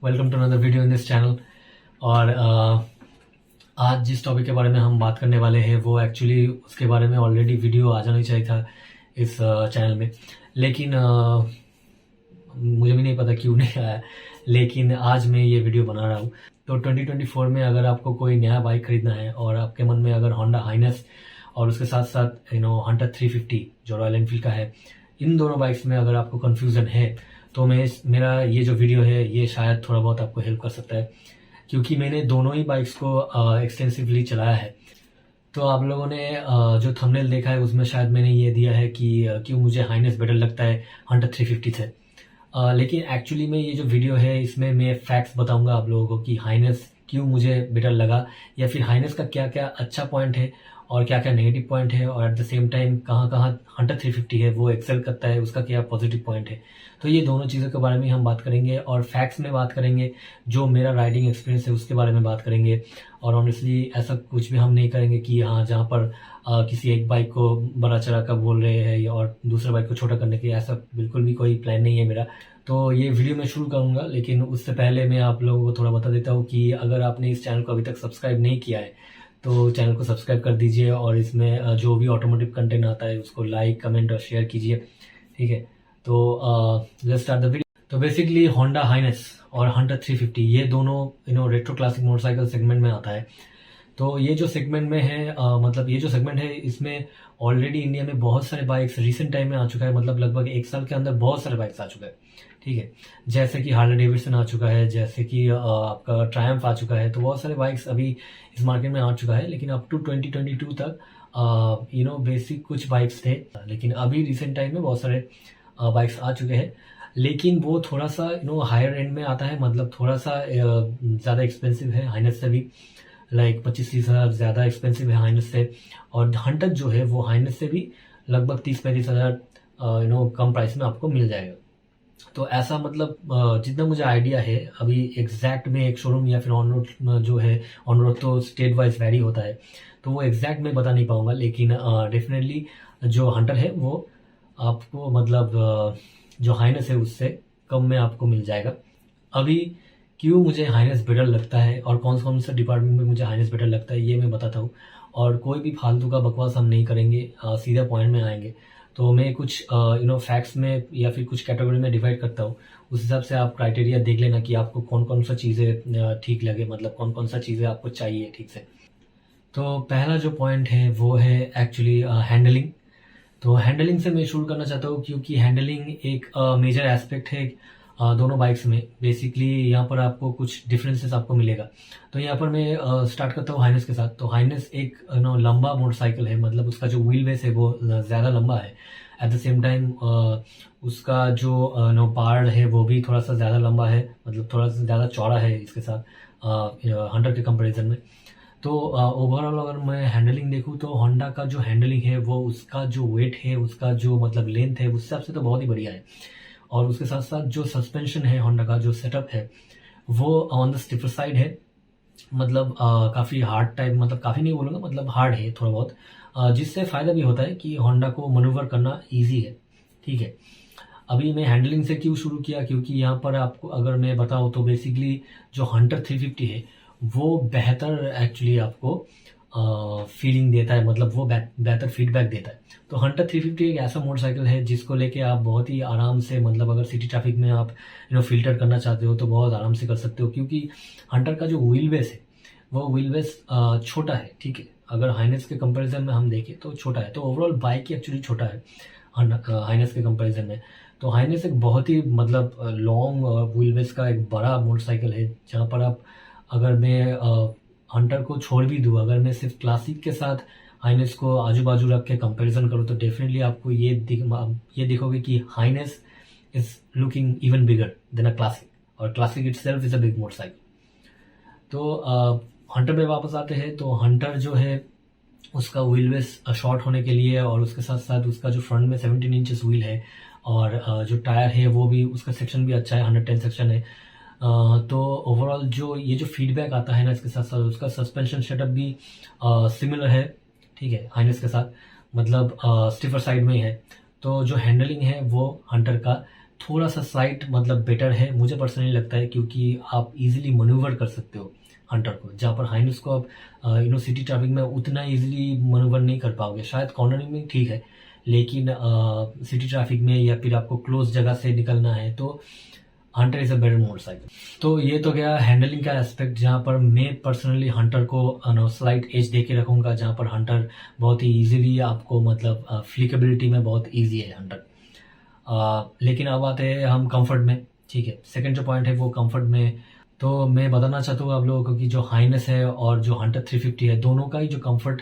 Welcome to another video in this channel. और आज जिस टॉपिक के बारे में हम बात करने वाले हैं वो एक्चुअली उसके बारे में ऑलरेडी वीडियो आ जाना चाहिए था इस चैनल में, लेकिन मुझे भी नहीं पता क्यों नहीं आया, लेकिन आज मैं ये वीडियो बना रहा हूँ। तो 2024 में अगर आपको कोई नया बाइक खरीदना है और आपके मन में अगर होंडा हाइनेस और उसके साथ साथ हंटर 350 जो रॉयल एनफील्ड का है, इन दोनों बाइक्स में अगर आपको कन्फ्यूज़न है तो मेरा ये जो वीडियो है ये शायद थोड़ा बहुत आपको हेल्प कर सकता है, क्योंकि मैंने दोनों ही बाइक्स को एक्सटेंसिवली चलाया है। तो आप लोगों ने जो थंबनेल देखा है उसमें शायद मैंने ये दिया है कि क्यों मुझे हाइनेस बेटर लगता है हंटर 350 से। लेकिन एक्चुअली में ये जो वीडियो है इसमें मैं फैक्ट्स बताऊंगा आप लोगों को कि हाइनेस क्यों मुझे बेटर लगा, या फिर हाइनेस का क्या क्या अच्छा पॉइंट है और क्या क्या नेगेटिव पॉइंट है, और एट द सेम टाइम कहाँ कहाँ हंटर 350 है वो एक्सेल करता है, उसका क्या पॉजिटिव पॉइंट है। तो ये दोनों चीज़ों के बारे में हम बात करेंगे और फैक्ट्स में बात करेंगे, जो मेरा राइडिंग एक्सपीरियंस है उसके बारे में बात करेंगे। और ऑनेस्टली ऐसा कुछ भी हम नहीं करेंगे कि हाँ जहाँ पर किसी एक बाइक को बड़ा चढ़ा कर बोल रहे हैं और दूसरे बाइक को छोटा करने की, ऐसा बिल्कुल भी कोई प्लान नहीं है मेरा। तो ये वीडियो मैं शुरू करूँगा, लेकिन उससे पहले मैं आप लोगों को थोड़ा बता देता हूँ कि अगर आपने इस चैनल को अभी तक सब्सक्राइब नहीं किया है तो चैनल को सब्सक्राइब कर दीजिए, और इसमें जो भी ऑटोमोटिव कंटेंट आता है उसको लाइक, कमेंट और शेयर कीजिए, ठीक है। तो लेट्स स्टार्ट द वीडियो। तो बेसिकली होंडा हाइनेस और हंटर 350 ये दोनों रेट्रो क्लासिक मोटरसाइकिल सेगमेंट में आता है। तो ये जो सेगमेंट में है मतलब ये जो सेगमेंट है इसमें ऑलरेडी इंडिया में बहुत सारे बाइक्स रिसेंट टाइम में आ चुका है, मतलब लगभग एक साल के अंदर बहुत सारे बाइक्स आ चुका है, ठीक है। जैसे कि हार्ले डेविडसन आ चुका है, जैसे कि आपका ट्रायम्फ आ चुका है, तो बहुत सारे बाइक्स अभी इस मार्केट में आ चुका है। लेकिन अप टू 2022 तक बेसिक कुछ बाइक्स थे, लेकिन अभी रिसेंट टाइम में बहुत सारे बाइक्स आ चुके हैं। लेकिन वो थोड़ा सा हायर एंड में आता है, मतलब थोड़ा सा ज़्यादा एक्सपेंसिव है हाइनेस से भी, लाइक 25-30 हज़ार ज़्यादा एक्सपेंसिव है हाइनेस से। और हंटर जो है वो हाइनेस से भी लगभग 30-35 हज़ार कम प्राइस में आपको मिल जाएगा। तो ऐसा मतलब जितना मुझे आइडिया है अभी एग्जैक्ट में एक शोरूम या फिर ऑन रोड जो है, ऑन रोड तो स्टेट वाइज वैरी होता है, तो वो एग्जैक्ट मैं बता नहीं पाऊंगा, लेकिन डेफिनेटली जो हंटर है वो आपको मतलब जो हाइनेस है उससे कम में आपको मिल जाएगा। अभी क्यों मुझे हाइनेस बेटर लगता है और कौन कौन सा डिपार्टमेंट में मुझे हाइनेस बेटर लगता है ये मैं बताता हूँ, और कोई भी फालतू का बकवास हम नहीं करेंगे, सीधा पॉइंट में आएंगे। तो मैं कुछ फैक्ट्स में या फिर कुछ कैटेगरी में डिवाइड करता हूँ, उस हिसाब से आप क्राइटेरिया देख लेना कि आपको कौन कौन सा चीज़ें ठीक लगे, मतलब कौन कौन सा चीज़ें आपको चाहिए ठीक से। तो पहला जो पॉइंट है वो है एक्चुअली हैंडलिंग। तो हैंडलिंग से मैं शुरू करना चाहता हूँ, क्योंकि हैंडलिंग एक मेजर एस्पेक्ट है दोनों बाइक्स में। बेसिकली यहाँ पर आपको कुछ डिफरेंसेस आपको मिलेगा। तो यहाँ पर मैं स्टार्ट करता हूँ हाइनेस के साथ। तो हाइनेस एक लंबा मोटरसाइकिल है, मतलब उसका जो व्हील बेस है वो ज़्यादा लंबा है। एट द सेम टाइम उसका जो पार्ड है वो भी थोड़ा सा ज़्यादा लंबा है, मतलब थोड़ा सा ज़्यादा चौड़ा है इसके साथ हंटर के कंपेरिजन में। तो ओवरऑल अगर मैं हैंडलिंग देखूँ तो होंडा का जो हैंडलिंग है वो उसका जो वेट है, उसका जो मतलब लेंथ है, उस हिसाब से तो बहुत ही बढ़िया है। और उसके साथ साथ जो सस्पेंशन है होंडा का जो सेटअप है वो ऑन द स्टिफर साइड है, मतलब काफ़ी हार्ड टाइप, मतलब काफ़ी नहीं बोलूँगा, मतलब हार्ड है थोड़ा बहुत, जिससे फ़ायदा भी होता है कि होंडा को मनूवर करना ईजी है, ठीक है। अभी मैं हैंडलिंग से क्यों शुरू किया, क्योंकि यहाँ पर आपको अगर मैं बताऊँ तो बेसिकली जो हंटर 350 है वो बेहतर एक्चुअली आपको फीलिंग देता है, मतलब वो बेहतर फीडबैक देता है। तो हंटर 350 एक ऐसा मोटरसाइकिल है जिसको लेके आप बहुत ही आराम से, मतलब अगर सिटी ट्रैफिक में आप फिल्टर करना चाहते हो तो बहुत आराम से कर सकते हो, क्योंकि हंटर का जो व्हील बेस है वो व्हील बेस छोटा है, ठीक है। अगर हाइनेस के कंपैरिजन में हम देखें तो छोटा है, तो ओवरऑल बाइक ही एक्चुअली छोटा है हाइनेस के कंपैरिजन में। तो हाइनेस एक बहुत ही मतलब लॉन्ग व्हील बेस का एक बड़ा मोटरसाइकिल है, जहाँ पर आप, अगर मैं हंटर को छोड़ भी दूँ, अगर मैं सिर्फ क्लासिक के साथ हाइनेस को आजू बाजू रख के कंपैरिजन करूँ तो डेफिनेटली आपको ये देखोगे कि highness is looking even bigger than a classic, और classic itself is a big motorcycle. तो हंटर में वापस आते हैं। तो हंटर जो है उसका व्हील बेस शॉर्ट होने के लिए, और उसके साथ साथ उसका जो फ्रंट में 17 इंचेस व्हील है, और जो टायर है वो भी, उसका सेक्शन भी अच्छा है, 110 सेक्शन है। तो ओवरऑल जो ये जो फीडबैक आता है ना, इसके साथ साथ उसका सस्पेंशन सेटअप भी सिमिलर है, ठीक है, हाइनेस के साथ, मतलब स्टिफर साइड में ही है। तो जो हैंडलिंग है वो हंटर का थोड़ा सा स्लाइट मतलब बेटर है, मुझे पर्सनली लगता है, क्योंकि आप इजीली मनूवर कर सकते हो हंटर को, जहाँ पर हाइनस को आप सिटी ट्रैफिक में उतना इजीली मनूवर नहीं कर पाओगे। शायद कॉर्नरिंग में ठीक है, लेकिन सिटी ट्रैफिक में या फिर आपको क्लोज जगह से निकलना है तो Hunter is a better motorcycle. तो ये तो गया हैंडलिंग का एस्पेक्ट, जहाँ पर मैं पर्सनली हंटर को स्लाइट एज दे के रखूँगा, जहाँ पर हंटर बहुत ही इजीली आपको मतलब फ्लिकेबिलिटी में बहुत इजी है हंटर। लेकिन अब आते हैं हम कंफर्ट में, ठीक है। सेकंड जो पॉइंट है वो कंफर्ट में, तो मैं बताना चाहता हूँ आप लोगों को कि जो हाइनस है और जो हंटर 350 है, दोनों का ही जो कंफर्ट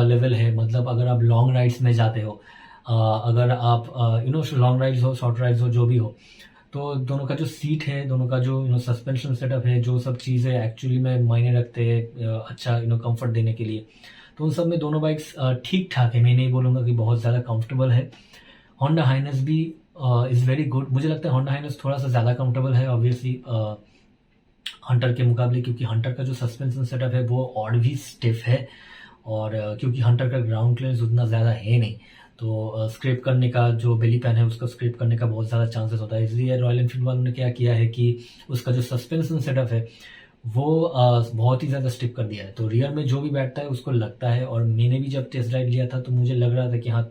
लेवल है, मतलब अगर आप लॉन्ग राइड्स में जाते हो, अगर आप लॉन्ग राइड्स हो, शॉर्ट राइड्स हो, जो भी हो, तो दोनों का जो सीट है, दोनों का जो सस्पेंशन सेटअप है, जो सब चीज़ें एक्चुअली में मायने रखते हैं अच्छा कंफर्ट देने के लिए, तो उन सब में दोनों बाइक्स ठीक ठाक है। मैं नहीं बोलूँगा कि बहुत ज़्यादा कंफर्टेबल है। होंडा हाइनस भी इज़ वेरी गुड। मुझे लगता है होंडा हाइनस थोड़ा सा ज़्यादा कंफर्टेबल है ऑब्वियसली हंटर के मुकाबले, क्योंकि हंटर का जो सस्पेंशन सेटअप है वो और भी स्टिफ है, और क्योंकि हंटर का ग्राउंड क्लियरेंस उतना ज़्यादा है नहीं, तो स्क्रैप करने का जो बेली पैन है उसका स्क्रैप करने का बहुत ज़्यादा चांसेस होता है। इसलिए रॉयल एनफील्ड वालों ने क्या किया है कि उसका जो सस्पेंशन सेटअप है वो बहुत ही ज़्यादा स्टिफ कर दिया है, तो रियर में जो भी बैठता है उसको लगता है। और मैंने भी जब टेस्ट राइड लिया था तो मुझे लग रहा था कि हाँ,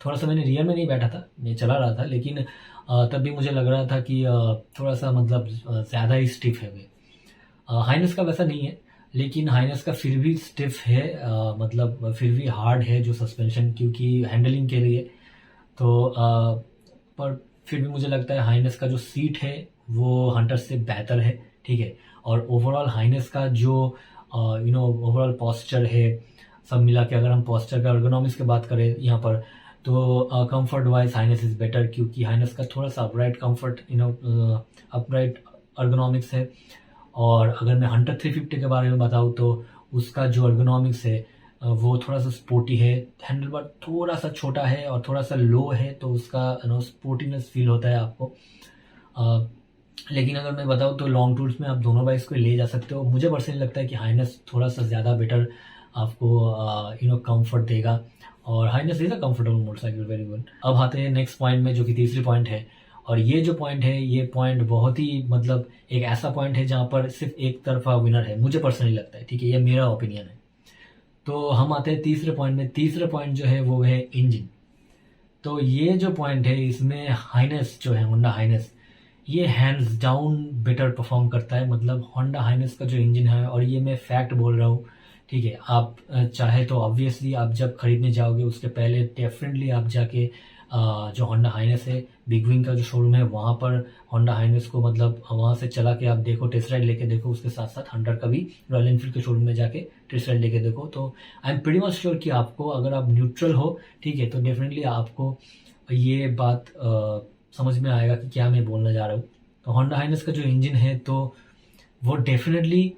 थोड़ा सा, मैंने रियर में नहीं बैठा था, मैं चला रहा था, लेकिन तब भी मुझे लग रहा था कि थोड़ा सा मतलब ज़्यादा ही स्टिफ है वे। हाइनस का वैसा नहीं है, लेकिन हाइनस का फिर भी स्टिफ है, मतलब फिर भी हार्ड है जो सस्पेंशन, क्योंकि हैंडलिंग के लिए। तो पर फिर भी मुझे लगता है हाइनस का जो सीट है वो हंटर से बेहतर है, ठीक है। और ओवरऑल हाइनस का जो ओवरऑल पोस्चर है, सब मिला के अगर हम पोस्चर का अर्गोनॉमिक्स की बात करें यहाँ पर, तो comfort wise highness is better, क्योंकि हाइनस का थोड़ा सा अपराइट कंफर्ट अपराइट अर्गोनॉमिक्स है। और अगर मैं हंटर 350 के बारे में बताऊँ तो उसका जो अर्गोनॉमिक्स है वो थोड़ा सा स्पोर्टी है, हैंडल बार थोड़ा सा छोटा है और थोड़ा सा लो है, तो उसका स्पोर्टीनेस फील होता है आपको। लेकिन अगर मैं बताऊँ तो लॉन्ग टूर्स में आप दोनों बाइक्स को ले जा सकते हो। मुझे पर्सनली लगता है कि हाइनस थोड़ा सा ज़्यादा बेटर आपको कंफर्ट देगा, और highness is a comfortable motorcycle, very good. अब आते हैं नेक्स्ट पॉइंट में, जो कि तीसरी पॉइंट है। और ये जो पॉइंट है, ये पॉइंट बहुत ही मतलब एक ऐसा पॉइंट है जहाँ पर सिर्फ एक तरफा विनर है, मुझे पर्सनली लगता है, ठीक है, ये मेरा ओपिनियन है। तो हम आते हैं तीसरे पॉइंट में। तीसरे पॉइंट जो है वो है इंजन। तो ये जो पॉइंट है, इसमें हाइनस जो है, होंडा हाइनस, ये हैंड्स डाउन बेटर परफॉर्म करता है। मतलब होंडा हाइनस का जो इंजन है, और ये मैं फैक्ट बोल रहा हूँ, ठीक है। आप चाहे तो ऑब्वियसली आप जब खरीदने जाओगे उसके पहले डेफिनेटली आप जाके जो होंडा हाइनस है, बिग विंग का जो शोरूम है, वहाँ पर होंडा हाइनस को मतलब वहाँ से चला के आप देखो, टेस्ट राइड लेके देखो। उसके साथ साथ हंटर का भी रॉयल एनफील्ड के शोरूम में जाके टेस्ट राइड लेके देखो। तो I am pretty much sure कि आपको, अगर आप न्यूट्रल हो, ठीक है, तो डेफिनेटली आपको ये बात समझ में आएगा कि क्या मैं बोलना जा रहा हूँ। तो होंडा हाइनस का जो इंजन है, तो वो डेफिनेटली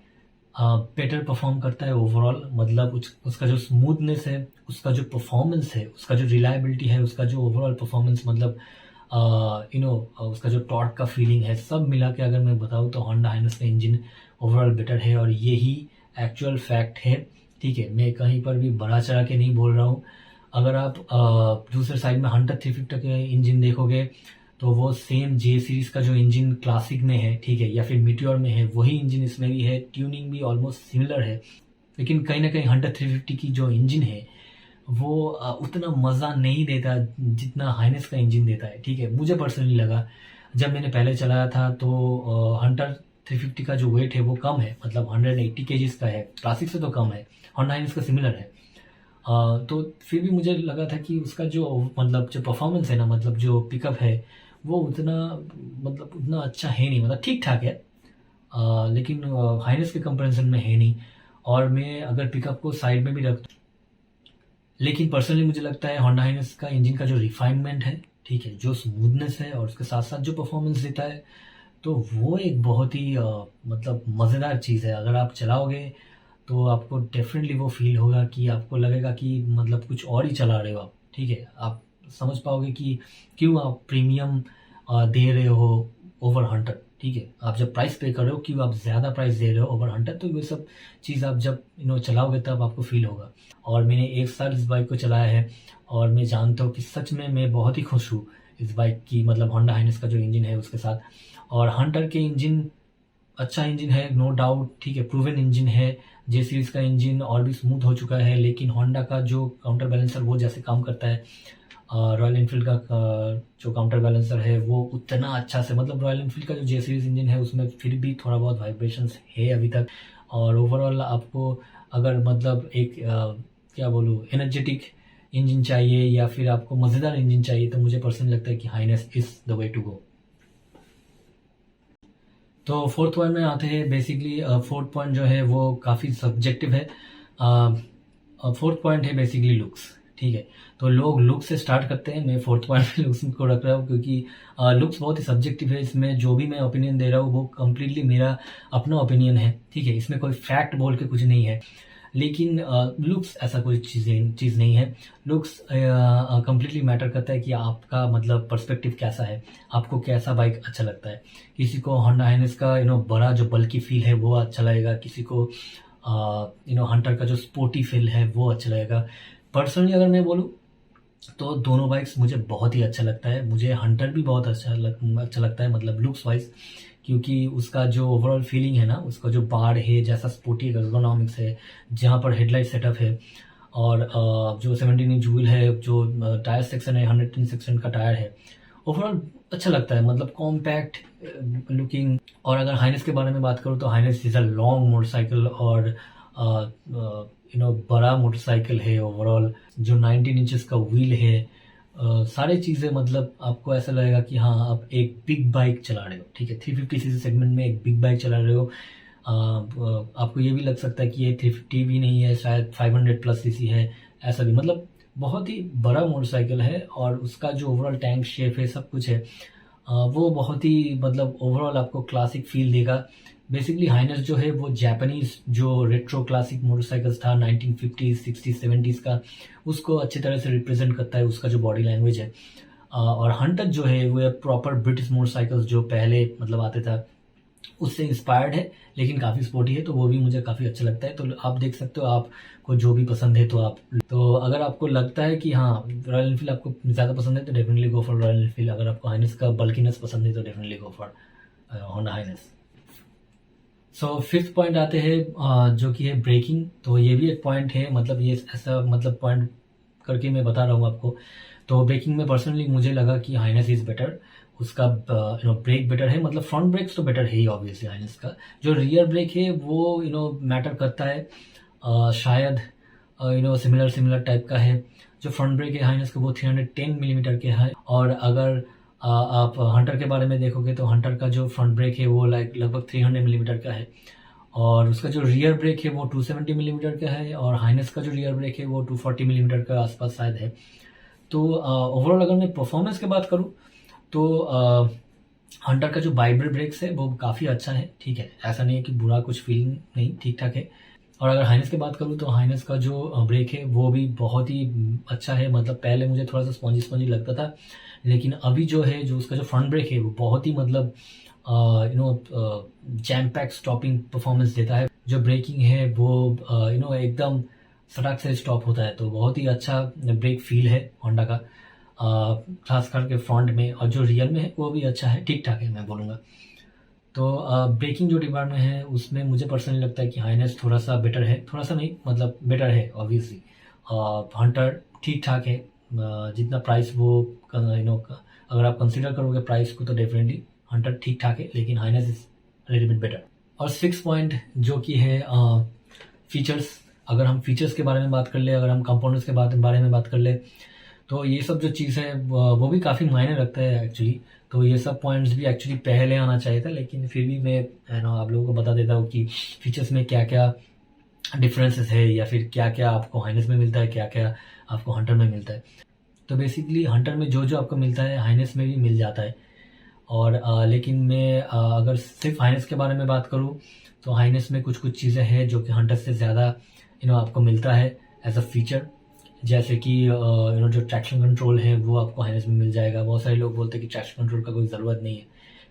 बेटर परफॉर्म करता है ओवरऑल। मतलब उसका जो स्मूथनेस है, उसका जो परफॉर्मेंस है, उसका जो रिलायबिलिटी है, उसका जो ओवरऑल परफॉर्मेंस, मतलब उसका जो टॉर्क का फीलिंग है, सब मिला के अगर मैं बताऊँ तो होंडा हाइनस का इंजन ओवरऑल बेटर है, और यही एक्चुअल फैक्ट है, ठीक है। मैं कहीं पर भी बढ़ा चढ़ा के नहीं बोल रहा हूँ। अगर आप दूसरे साइड में हंटर 350 के इंजन देखोगे, तो वो सेम जे सीरीज का जो इंजन क्लासिक में है, ठीक है, या फिर मीटियोर में है, वही इंजन इसमें भी है। ट्यूनिंग भी ऑलमोस्ट सिमिलर है, लेकिन कहीं ना कहीं हंटर 350 की जो इंजन है वो उतना मज़ा नहीं देता जितना हाइनस का इंजन देता है, ठीक है। मुझे पर्सनली लगा, जब मैंने पहले चलाया था, तो हंटर 350 का जो वेट है वो कम है, मतलब 180 kgs का है, क्लासिक से तो कम है, होंडा हाइनस का सिमिलर है। तो फिर भी मुझे लगा था कि उसका जो मतलब जो परफॉर्मेंस है ना, मतलब जो पिकअप है, वो उतना अच्छा है नहीं, मतलब ठीक ठाक है, लेकिन हाइनस के कंपैरिजन में है नहीं। और मैं अगर पिकअप को साइड में भी रख, लेकिन पर्सनली मुझे लगता है होंडा हाइनस का इंजन का जो रिफाइनमेंट है, ठीक है, जो स्मूथनेस है, और उसके साथ साथ जो परफॉर्मेंस देता है, तो वो एक बहुत ही मतलब मज़ेदार चीज़ है। अगर आप चलाओगे तो आपको डेफिनेटली वो फील होगा कि आपको लगेगा कि मतलब कुछ और ही चला रहे हो आप, ठीक है। आप समझ पाओगे कि क्यों आप प्रीमियम दे रहे हो ओवर हंटर, ठीक है। आप जब प्राइस पे कर रहे हो, क्यों आप ज़्यादा प्राइस दे रहे हो ओवर हंटर, तो ये सब चीज़ आप जब चलाओगे तब आपको फील होगा। और मैंने एक साल इस बाइक को चलाया है, और मैं जानता हूँ कि सच में मैं बहुत ही खुश हूँ इस बाइक की, मतलब होंडा हाइनेस का जो इंजन है उसके साथ। और हंटर के इंजन अच्छा इंजन है, नो डाउट, ठीक है, प्रूवन इंजन है। जे सीरीज का इंजन और भी स्मूथ हो चुका है, लेकिन होंडा का जो काउंटर बैलेंसर वो जैसे काम करता है, रॉयल एनफील्ड का जो काउंटर बैलेंसर है वो उतना अच्छा से, मतलब रॉयल एनफील्ड का जो जे सीरीज इंजन है उसमें फिर भी थोड़ा बहुत वाइब्रेशंस है अभी तक। और ओवरऑल आपको अगर मतलब एक क्या बोलूँ, एनर्जेटिक इंजन चाहिए या फिर आपको मज़ेदार इंजन चाहिए, तो मुझे पर्सनली लगता है कि Highness is the way to go. तो फोर्थ पॉइंट में आते हैं। बेसिकली फोर्थ पॉइंट जो है वो काफ़ी सब्जेक्टिव है। फोर्थ पॉइंट है बेसिकली लुक्स, ठीक है। तो लोग लुक से स्टार्ट करते हैं, मैं फोर्थ पॉइंट में लुक्स को रख रहा हूँ क्योंकि लुक्स बहुत ही सब्जेक्टिव है। इसमें जो भी मैं ओपिनियन दे रहा हूँ वो कम्प्लीटली मेरा अपना ओपिनियन है, ठीक है। इसमें कोई फैक्ट बोल के कुछ नहीं है, लेकिन लुक्स ऐसा कोई चीज़ नहीं है। लुक्स कम्प्लीटली मैटर करता है कि आपका मतलब पर्सपेक्टिव कैसा है, आपको कैसा बाइक अच्छा लगता है। किसी को होंडा हाइनेस का बड़ा जो बल्कि फील है वो अच्छा लगेगा, किसी को हंटर का जो स्पोर्टी फील है वो अच्छा लगेगा। पर्सनली अगर मैं बोलूँ तो दोनों बाइक्स मुझे बहुत ही अच्छा लगता है। मुझे हंटर भी बहुत अच्छा लगता है, मतलब लुक्स वाइज, क्योंकि उसका जो ओवरऑल फीलिंग है ना, उसका जो बार है, जैसा स्पोर्टी एर्गोनॉमिक्स है, जहाँ पर हेडलाइट सेटअप है, और जो 17 इंच व्हील है, जो टायर सेक्शन है 110 सेक्शन का टायर है, ओवरऑल अच्छा लगता है, मतलब कॉम्पैक्ट लुकिंग। और अगर हाइनेस के बारे में बात करूँ तो Highness is a long motorcycle और बड़ा मोटरसाइकिल है। ओवरऑल जो 19 इंचेस का व्हील है, सारी चीज़ें, मतलब आपको ऐसा लगेगा कि हाँ आप एक बिग बाइक चला रहे हो, ठीक है। 350 सीसी सेगमेंट में एक बिग बाइक चला रहे हो। आपको ये भी लग सकता है कि ये 350 भी नहीं है, शायद 500 प्लस सीसी है, ऐसा भी, मतलब बहुत ही बड़ा मोटरसाइकिल है। और उसका जो ओवरऑल टैंक शेप है, सब कुछ है, वो बहुत ही मतलब ओवरऑल आपको क्लासिक फील देगा। बेसिकली हाइनेस जो है वो जापानीज जो रेट्रो क्लासिक मोटरसाइकिल्स था 1950s 60s 70s का, उसको अच्छी तरह से रिप्रेजेंट करता है, उसका जो बॉडी लैंग्वेज है। और हंटर जो है वो प्रॉपर ब्रिटिश मोटरसाइकिल्स जो पहले मतलब आते था उससे इंस्पायर्ड है, लेकिन काफ़ी स्पोर्टी है, तो वो भी मुझे काफ़ी अच्छा लगता है। तो आप देख सकते हो, आपको जो भी पसंद है तो अगर आपको लगता है कि हाँ रॉयल एनफील्ड आपको ज़्यादा पसंद है तो definitely go for Royal Enfield. अगर आपको हाइनेस का बल्कीनेस पसंद है तो definitely go for Honda Highness. So fifth point आते हैं जो कि है ब्रेकिंग। तो ये भी एक पॉइंट है, मतलब ये ऐसा मतलब पॉइंट करके मैं बता रहा हूँ आपको। तो ब्रेकिंग में पर्सनली मुझे लगा कि हाइनेस इज़ बेटर। उसका ब्रेक बेटर है, मतलब फ्रंट ब्रेक्स तो बेटर है ही ऑब्वियसली हाइनेस का। जो रियर ब्रेक है वो मैटर करता है, शायद सिमिलर टाइप का है। जो फ्रंट ब्रेक है हाइनेस का वो 310 मिलीमीटर के है। और अगर आप हंटर के बारे में देखोगे तो हंटर का जो फ्रंट ब्रेक है वो लगभग 300 मिलीमीटर का है। और उसका जो रियर ब्रेक है वो 270 मिलीमीटर का है। और हाइनेस का जो रियर ब्रेक है वो 240 मिलीमीटर का आसपास शायद है। तो ओवरऑल अगर मैं परफॉर्मेंस की बात करूँ तो हंटर का जो वाइब्रेट ब्रेक्स है वो काफ़ी अच्छा है, ठीक है। ऐसा नहीं है कि बुरा कुछ फील नहीं, ठीक ठाक है। और अगर हाइनेस की बात करूँ तो हाइनेस का जो ब्रेक है वो भी बहुत ही अच्छा है। मतलब पहले मुझे थोड़ा सा स्पॉन्जी लगता था, लेकिन अभी जो है जो उसका जो फ्रंट ब्रेक है वो बहुत ही मतलब जैम पैक स्टॉपिंग परफॉर्मेंस देता है। जो ब्रेकिंग है वो एकदम सड़क से स्टॉप होता है, तो बहुत ही अच्छा ब्रेक फील है होंडा का, खास करके फ्रंट में। और जो रियर में है वो भी अच्छा है, ठीक ठाक है मैं बोलूँगा। तो ब्रेकिंग जो डिपार्टमेंट है उसमें मुझे पर्सनली लगता है कि हाइनेस थोड़ा सा बेटर है, थोड़ा सा नहीं मतलब बेटर है ऑब्वियसली। हंटर ठीक ठाक है, जितना प्राइस वो अगर आप कंसिडर करोगे प्राइस को तो डेफिनेटली हंटर ठीक ठाक है, लेकिन Highness is little bit better. और 6 पॉइंट जो कि है फीचर्स। अगर हम फीचर्स के बारे में बात कर ले, अगर हम कंपोनेंट्स के बारे में बात कर ले, तो ये सब जो चीज़ है वो भी काफ़ी मायने रखता है एक्चुअली। तो ये सब पॉइंट्स भी एक्चुअली पहले आना चाहिए था, लेकिन फिर भी मैं आप लोगों को बता देता हूँ कि फीचर्स में क्या क्या डिफरेंसेस है, या फिर क्या क्या आपको हाइनेस में मिलता है, क्या क्या आपको हंटर में मिलता है। तो बेसिकली हंटर में जो जो आपको मिलता है हाइनेस में भी मिल जाता है। और लेकिन मैं अगर सिर्फ हाइनेस के बारे में बात करूँ तो हाइनेस में कुछ कुछ चीज़ें हैं जो कि हंटर से ज़्यादा आपको मिलता है एज अ फीचर। जैसे कि जो ट्रैक्शन कंट्रोल है वो आपको हाइनेस में मिल जाएगा। बहुत सारे लोग बोलते हैं कि ट्रैक्शन कंट्रोल का कोई ज़रूरत नहीं है,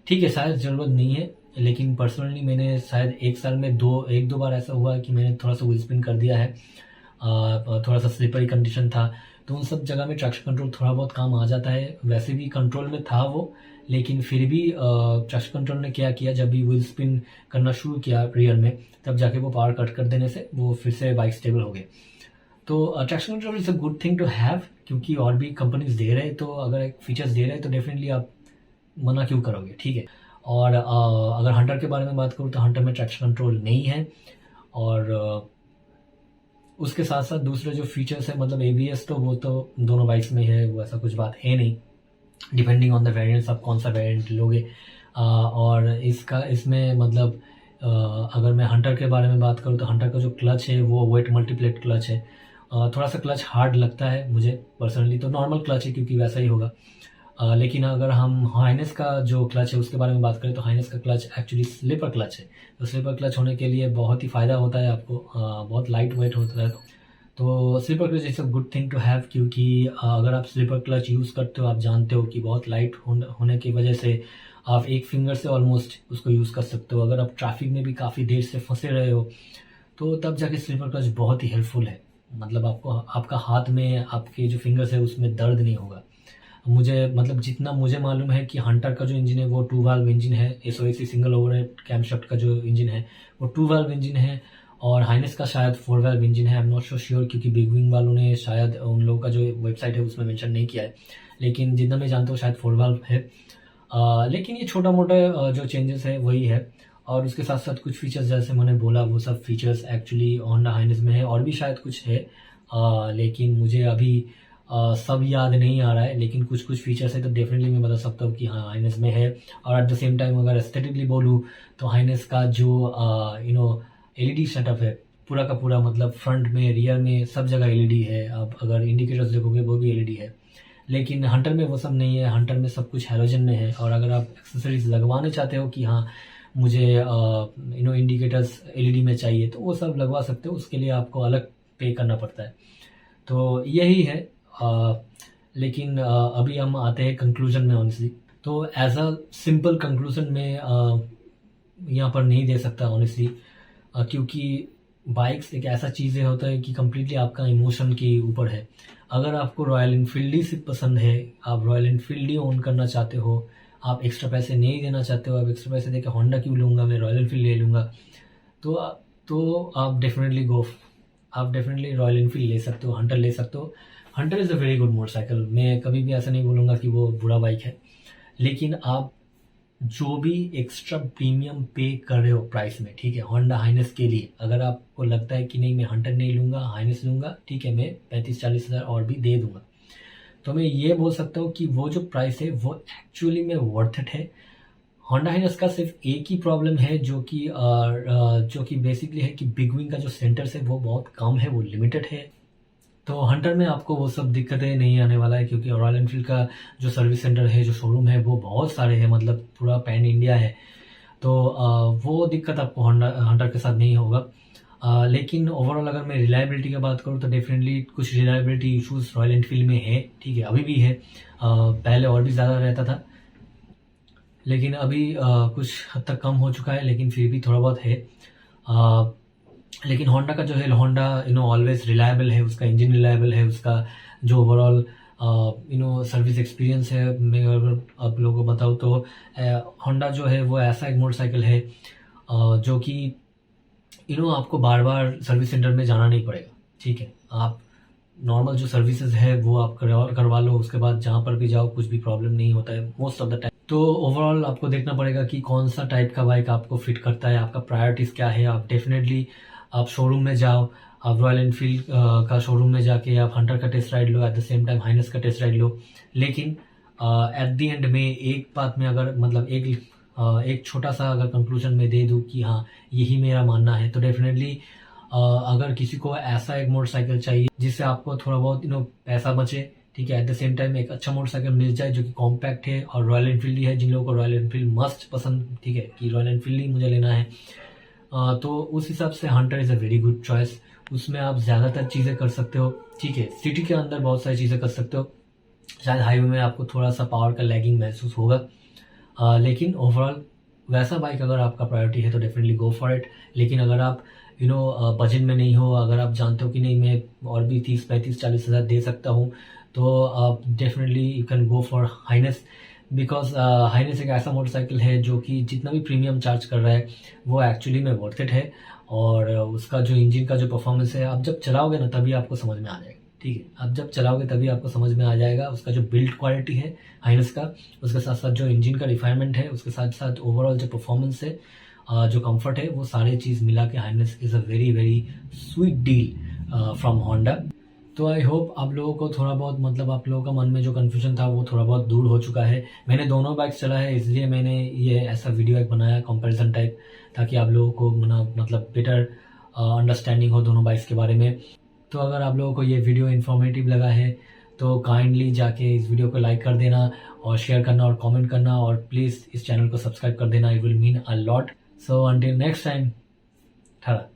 ठीक है, शायद ज़रूरत नहीं है, लेकिन पर्सनली मैंने शायद एक साल में एक दो बार ऐसा हुआ कि मैंने थोड़ा सा व्हील स्पिन कर दिया है। थोड़ा सा स्लिपरी कंडीशन था, तो उन सब जगह में ट्रैक्शन कंट्रोल थोड़ा बहुत काम आ जाता है। वैसे भी कंट्रोल में था वो, लेकिन फिर भी ट्रैक्शन कंट्रोल ने क्या किया, जब भी व्हील स्पिन करना शुरू किया रियर में, तब जाके वो पावर कट कर देने से वो फिर से बाइक स्टेबल हो गए। तो traction control is a good thing to have, क्योंकि और भी कंपनीज दे रहे हैं, तो अगर एक फीचर्स दे रहे हैं तो डेफिनेटली आप मना क्यों करोगे, ठीक है। और अगर हंटर के बारे में बात करूँ तो हंटर में ट्रैक्शन कंट्रोल नहीं है, और उसके साथ साथ दूसरे जो फीचर्स है, मतलब ABS तो वो तो दोनों बाइक्स में है, वो ऐसा कुछ बात है नहीं। डिपेंडिंग ऑन द वेरिएंट्स आप कौन सा वेरिएंट लोगे। और इसमें मतलब अगर मैं हंटर के बारे में बात करूँ तो हंटर का जो क्लच है वो वेट मल्टीप्लेट क्लच है। थोड़ा सा क्लच हार्ड लगता है मुझे पर्सनली, तो नॉर्मल क्लच है क्योंकि वैसा ही होगा। लेकिन अगर हम हाइनेस का जो क्लच है उसके बारे में बात करें तो हाइनेस का क्लच एक्चुअली स्लीपर क्लच है। तो स्लीपर क्लच होने के लिए बहुत ही फ़ायदा होता है आपको, बहुत लाइट वेट होता है। तो slipper clutch is a good thing to have, क्योंकि अगर आप स्लीपर क्लच यूज़ करते हो, आप जानते हो कि बहुत लाइट होने की वजह से आप एक फिंगर से ऑलमोस्ट उसको यूज़ कर सकते हो। अगर आप ट्रैफिक में भी काफ़ी देर से फंसे रहे हो तो तब जाके स्लीपर क्लच बहुत ही हेल्पफुल है। मतलब आपको आपका हाथ में आपके जो फिंगर्स है उसमें दर्द नहीं होगा। मुझे मतलब जितना मुझे मालूम है कि हंटर का जो इंजन है वो 2 वाल्व इंजन है। SOAC सिंगल ओवरहेड कैमशाफ्ट का जो इंजन है वो 2 वाल्व इंजन है, और हाइनेस का शायद 4 वाल्व इंजन है। I am not so sure, क्योंकि बिग विंग वालों ने शायद उन लोगों का जो वेबसाइट है उसमें मेंशन नहीं किया है, लेकिन जितना मैं जानता हूँ शायद 4 वाल्व है। लेकिन ये छोटा मोटा जो चेंजेस है वही है, और उसके साथ साथ कुछ फीचर्स जैसे मैंने बोला वो सब फीचर्स एक्चुअली होंडा हाइनेस में है, और भी शायद कुछ है, लेकिन मुझे अभी सब याद नहीं आ रहा है। लेकिन कुछ कुछ फीचर्स है तो डेफिनेटली मैं बता सकता हूँ कि हाँ हाइनेस में है। और एट द सेम टाइम अगर एस्थेटिकली बोलूँ तो हाइनेस का जो LED सेटअप है पूरा का पूरा, मतलब फ्रंट में रियर में सब जगह LED है। अब अगर इंडिकेटर्स देखोगे वो भी LED है, लेकिन हंटर में वो सब नहीं है। हंटर में सब कुछ हैलोजन में है, और अगर आप एक्सेसरीज लगवाने चाहते हो कि हाँ मुझे इंडिकेटर्स LED में चाहिए, तो वो सब लगवा सकते हो, उसके लिए आपको अलग पे करना पड़ता है। तो यही है। लेकिन अभी हम आते हैं कंक्लूजन में ऑनेस्टली। तो एज अ सिंपल कंक्लूजन में यहाँ पर नहीं दे सकता ऑनेस्टली, क्योंकि बाइक्स एक ऐसा चीज़ है होता है कि कम्प्लीटली आपका इमोशन के ऊपर है। अगर आपको रॉयल इनफील्ड ही सिर्फ पसंद है, आप रॉयल इनफील्ड ही ओन करना चाहते हो, आप एक्स्ट्रा पैसे नहीं देना चाहते हो, आप एक्स्ट्रा पैसे देकर होंडा क्यों लूँगा, मैं रॉयल इनफील्ड ले लूँगा, तो आप डेफिनेटली रॉयल इनफील्ड ले सकते हो, हंटर ले सकते हो। Hunter is a very good motorcycle, मैं कभी भी ऐसा नहीं बोलूँगा कि वो बुरा बाइक है। लेकिन आप जो भी एक्स्ट्रा प्रीमियम पे कर रहे हो प्राइस में, ठीक है, होंडा हाइनेस के लिए, अगर आपको लगता है कि नहीं मैं हंटर नहीं लूँगा, हाइनेस लूँगा, ठीक है, मैं 35-40 हज़ार और भी दे दूँगा, तो मैं ये बोल सकता हूँ कि वो जो प्राइस है वो एक्चुअली में वर्थ इट है। होंडा हाइनेस का सिर्फ एक ही प्रॉब्लम है जो कि बेसिकली है कि बिग विंग का जो सेंटर्स है वो बहुत कम है, वो लिमिटेड है। तो हंटर में आपको वो सब दिक्कतें नहीं आने वाला है, क्योंकि रॉयल एनफील्ड का जो सर्विस सेंटर है, जो शोरूम है, वो बहुत सारे हैं, मतलब पूरा पैन इंडिया है। तो वो दिक्कत आपको हंटर के साथ नहीं होगा। लेकिन ओवरऑल अगर मैं रिलायबिलिटी की बात करूँ तो डेफिनेटली कुछ रिलायबिलिटी इशूज़ रॉयल एनफील्ड में है, ठीक है, अभी भी है। पहले और भी ज़्यादा रहता था, लेकिन अभी कुछ हद तक कम हो चुका है, लेकिन फिर भी थोड़ा बहुत है। लेकिन होंडा का जो है, होंडा ऑलवेज रिलायबल है, उसका इंजन रिलायबल है, उसका जो ओवरऑल सर्विस एक्सपीरियंस है, मैं अगर आप लोगों को बताऊँ तो होंडा जो है वो ऐसा एक मोटरसाइकिल है जो कि आपको बार बार सर्विस सेंटर में जाना नहीं पड़ेगा, ठीक है। आप नॉर्मल जो सर्विसेज है वो आप करवा लो, उसके बाद जहाँ पर भी जाओ कुछ भी प्रॉब्लम नहीं होता है मोस्ट ऑफ द टाइम। तो ओवरऑल आपको देखना पड़ेगा कि कौन सा टाइप का बाइक आपको फिट करता है, आपका प्रायोरिटीज़ क्या है। आप डेफिनेटली आप शोरूम में जाओ, आप रॉयल एनफील्ड का शोरूम में जाके आप हंटर का टेस्ट राइड लो, at the same time Highness का टेस्ट राइड लो। लेकिन एट द एंड में एक बात में अगर मतलब एक छोटा सा अगर कंक्लूजन में दे दूँ कि हाँ यही मेरा मानना है, तो डेफिनेटली अगर किसी को ऐसा एक मोटरसाइकिल चाहिए जिससे आपको थोड़ा बहुत पैसा बचे, ठीक है, एट द सेम टाइम एक अच्छा मोटरसाइकिल मिल जाए जो कि कॉम्पैक्ट है और रॉयल एनफील्ड ही है, जिन लोगों को रॉयल एनफील्ड मस्ट पसंद, ठीक है, कि रॉयल एनफील्ड ही मुझे लेना है, तो उस हिसाब से Hunter is a very good choice. उसमें आप ज़्यादातर चीज़ें कर सकते हो, ठीक है, सिटी के अंदर बहुत सारी चीज़ें कर सकते हो। शायद हाईवे में आपको थोड़ा सा पावर का लैगिंग महसूस होगा, लेकिन ओवरऑल वैसा बाइक अगर आपका प्रायोरिटी है तो डेफिनेटली गो फॉर इट। लेकिन अगर आप बजट में नहीं हो, अगर आप जानते हो कि नहीं मैं और भी 30, 35, 40 हज़ार दे सकता हूँ, तो आप definitely you can go for Highness. Because Highness एक ऐसा मोटरसाइकिल है जो कि जितना भी प्रीमियम चार्ज कर रहा है वो एक्चुअली में वर्थ इट है। और उसका जो इंजन का जो परफॉर्मेंस है, आप जब चलाओगे ना तभी आपको समझ में आ जाएगा। ठीक है, आप जब चलाओगे तभी आपको समझ में आ जाएगा उसका जो बिल्ड क्वालिटी है हाइनेस का, उसके साथ साथ जो इंजन का रिफाइनमेंट है, उसके साथ साथ ओवरऑल जो परफॉर्मेंस है, जो कंफर्ट है, वो सारे चीज़ मिला के Highness is a very very sweet deal from Honda. तो आई होप आप लोगों को थोड़ा बहुत, मतलब आप लोगों का मन में जो कन्फ्यूजन था वो थोड़ा बहुत दूर हो चुका है। मैंने दोनों बाइक चला है, इसलिए मैंने ये ऐसा वीडियो एक बनाया कंपैरिजन टाइप, ताकि आप लोगों को मतलब बेटर अंडरस्टैंडिंग हो दोनों बाइक्स के बारे में। तो अगर आप लोगों को ये वीडियो इन्फॉर्मेटिव लगा है तो काइंडली जाके इस वीडियो को लाइक कर देना और शेयर करना और कमेंट करना, और प्लीज़ इस चैनल को सब्सक्राइब कर देना, it will mean a lot. So until next time, ठाड़ा।